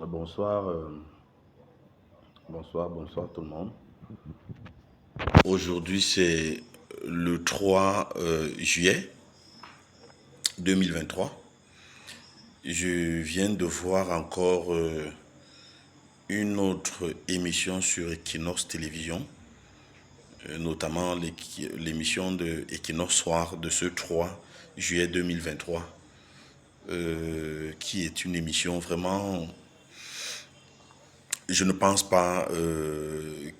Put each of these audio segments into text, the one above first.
Bonsoir, bonsoir tout le monde. Aujourd'hui, c'est le 3 juillet 2023. Je viens de voir encore une autre émission sur Equinox Télévision, notamment l'émission de Equinox Soir de ce 3 juillet 2023, qui est une émission vraiment... Je ne pense pas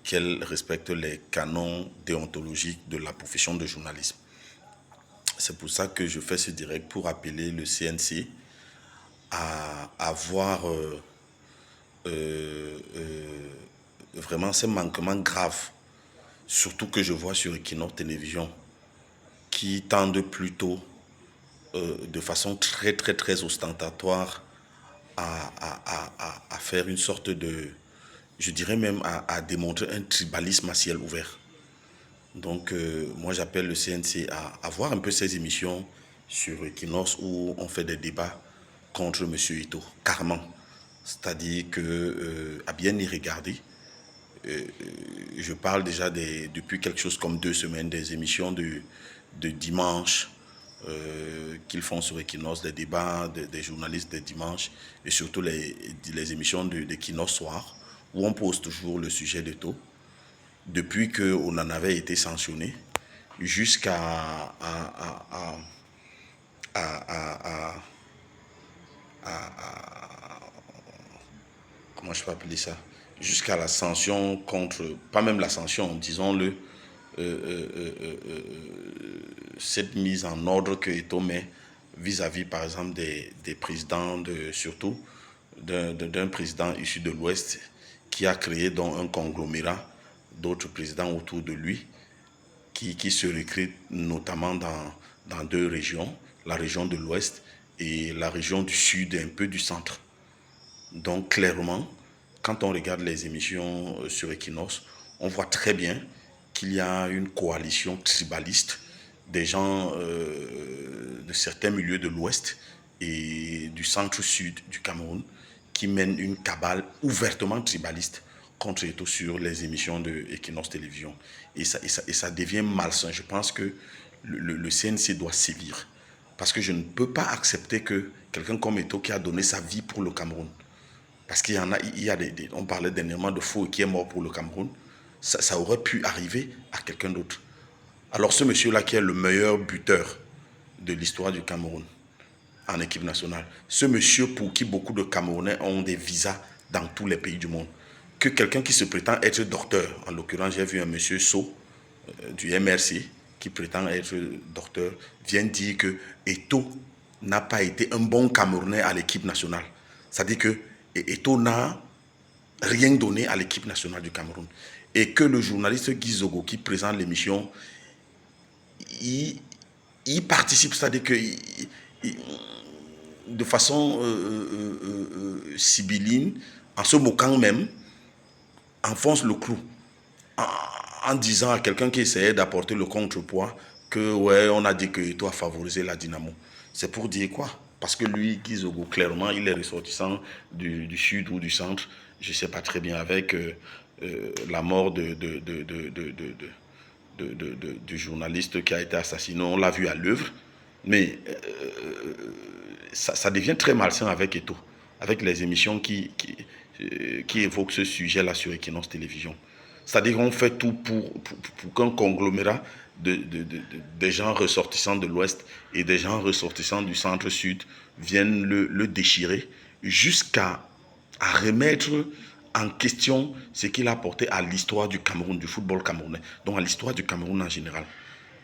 qu'elle respecte les canons déontologiques de la profession de journalisme. C'est pour ça que je fais ce direct pour appeler le CNC à voir vraiment ces manquements graves, surtout que je vois sur Equinox Télévision, qui tendent plutôt de façon très ostentatoire à faire une sorte de, je dirais même à démontrer un tribalisme à ciel ouvert. Donc moi j'appelle le CNC à voir un peu ces émissions sur Equinox où on fait des débats contre M. Ito, carrément. C'est-à-dire que à bien y regarder, je parle déjà depuis quelque chose comme 2 semaines des émissions de dimanche qu'ils font sur Equinox, des débats des journalistes des dimanches et surtout les émissions d'Equinox Soir où on pose toujours le sujet de taux. Depuis qu'on en avait été sanctionné jusqu'à comment je peux appeler ça, jusqu'à la sanction contre, pas même la sanction, disons-le, cette mise en ordre que Eto'o met vis-à-vis, par exemple, des présidents, surtout d'un président issu de l'Ouest qui a créé donc un conglomérat d'autres présidents autour de lui qui se recrutent notamment dans 2 régions, la région de l'Ouest et la région du Sud et un peu du Centre. Donc clairement, quand on regarde les émissions sur Equinox, on voit très bien qu'il y a une coalition tribaliste des gens de certains milieux de l'Ouest et du centre-sud du Cameroun qui mènent une cabale ouvertement tribaliste contre Eto'o sur les émissions de Equinox Télévision. Et ça devient malsain. Je pense que le CNC doit sévir. Parce que je ne peux pas accepter que quelqu'un comme Eto'o qui a donné sa vie pour le Cameroun, parce qu'il y en a, on parlait dernièrement de Fou qui est mort pour le Cameroun, ça aurait pu arriver à quelqu'un d'autre. Alors ce monsieur-là qui est le meilleur buteur de l'histoire du Cameroun en équipe nationale, ce monsieur pour qui beaucoup de Camerounais ont des visas dans tous les pays du monde, que quelqu'un qui se prétend être docteur, en l'occurrence j'ai vu un monsieur So du MRC qui prétend être docteur, vient dire que Eto'o n'a pas été un bon Camerounais à l'équipe nationale. C'est-à-dire que Eto'o n'a rien donné à l'équipe nationale du Cameroun. Et que le journaliste Guy Zogo qui présente l'émission, il participe, c'est-à-dire que de façon sibylline, en se moquant même, enfonce le clou en disant à quelqu'un qui essayait d'apporter le contrepoids que ouais, on a dit que Eto'o a favorisé la Dynamo. C'est pour dire quoi? Parce que lui, Guy Zogo, clairement, il est ressortissant du sud ou du centre, je ne sais pas très bien, avec la mort du journaliste qui a été assassiné. On l'a vu à l'œuvre, mais ça devient très malsain avec Eto'o, avec les émissions qui évoquent ce sujet-là sur Equinox Télévision. C'est-à-dire qu'on fait tout pour qu'un conglomérat des gens ressortissants de l'Ouest et des gens ressortissants du centre-sud viennent le déchirer jusqu'à remettre en question ce qu'il a apporté à l'histoire du Cameroun, du football camerounais, donc à l'histoire du Cameroun en général.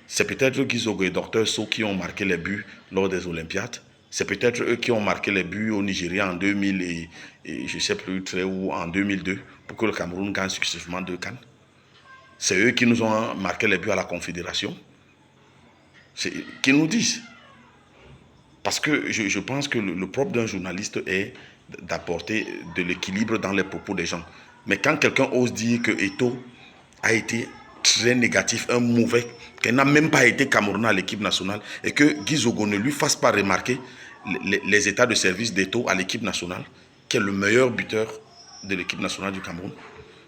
C'est peut-être Guy Zogo et Dr So qui ont marqué les buts lors des Olympiades. C'est peut-être eux qui ont marqué les buts au Nigeria en 2000 et je ne sais plus très où, en 2002, pour que le Cameroun gagne successivement 2 CAN. C'est eux qui nous ont marqué les buts à la Confédération. C'est qu'ils nous disent. Parce que je pense que le propre d'un journaliste est d'apporter de l'équilibre dans les propos des gens. Mais quand quelqu'un ose dire que Eto'o a été très négatif, un mauvais, qu'elle n'a même pas été Camerounais à l'équipe nationale, et que Guy Zogo ne lui fasse pas remarquer les états de service d'Eto à l'équipe nationale, qui est le meilleur buteur de l'équipe nationale du Cameroun,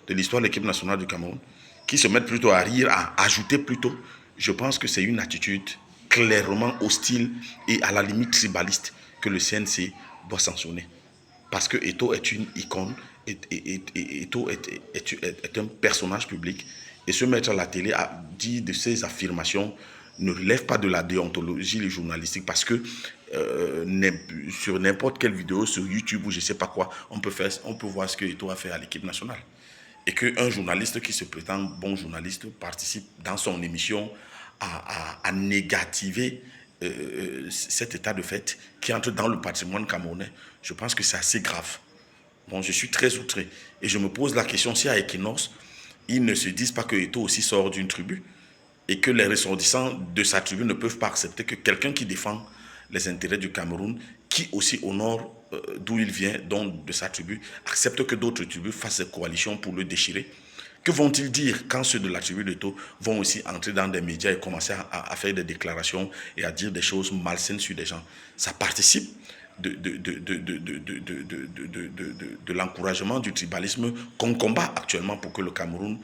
de l'histoire de l'équipe nationale du Cameroun, qui se mettent plutôt à rire, à ajouter plutôt, je pense que c'est une attitude clairement hostile et à la limite tribaliste que le CNC doit sanctionner. Parce que Eto est une icône, Eto est un personnage public, et se mettre à la télé à dire de ces affirmations ne relève pas de la déontologie journalistique, parce que sur n'importe quelle vidéo sur YouTube ou je ne sais pas quoi, on peut voir ce que Eto a fait à l'équipe nationale. Et qu'un journaliste qui se prétend bon journaliste participe dans son émission à négativer cet état de fait qui entre dans le patrimoine camerounais, je pense que c'est assez grave. Bon, je suis très outré. Et je me pose la question si à Equinox, ils ne se disent pas que Eto aussi sort d'une tribu et que les ressortissants de sa tribu ne peuvent pas accepter que quelqu'un qui défend les intérêts du Cameroun, qui aussi honore d'où il vient, donc de sa tribu, accepte que d'autres tribus fassent des coalitions pour le déchirer. Que vont-ils dire quand ceux de la tribu d'Eto vont aussi entrer dans des médias et commencer à faire des déclarations et à dire des choses malsaines sur des gens? Ça participe de l'encouragement du tribalisme qu'on combat actuellement pour que le Cameroun,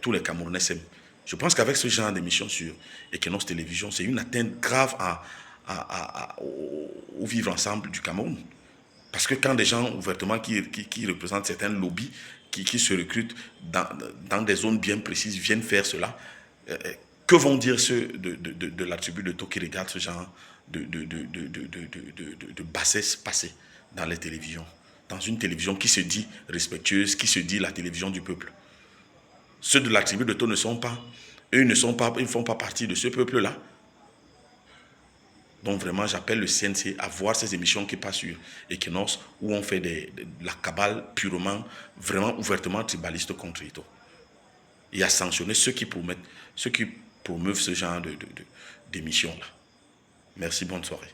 tous les Camerounais s'aiment. Je pense qu'avec ce genre d'émission sur Equinox Télévision, c'est une atteinte grave au vivre ensemble du Cameroun. Parce que quand des gens ouvertement qui représentent certains lobbies, qui se recrutent dans des zones bien précises, viennent faire cela, que vont dire ceux de la tribu de Eto qui regardent ce genre de bassesse passer dans les télévisions, dans une télévision qui se dit respectueuse, qui se dit la télévision du peuple? Ceux de la tribu de Eto ne sont pas, eux ne font pas partie de ce peuple-là. Donc vraiment, j'appelle le CNC à voir ces émissions qui passent sur Equinox où on fait de la cabale purement, vraiment ouvertement tribaliste contre Eto. Et à sanctionner ceux qui promeuvent ce genre d'émissions-là. Merci, bonne soirée.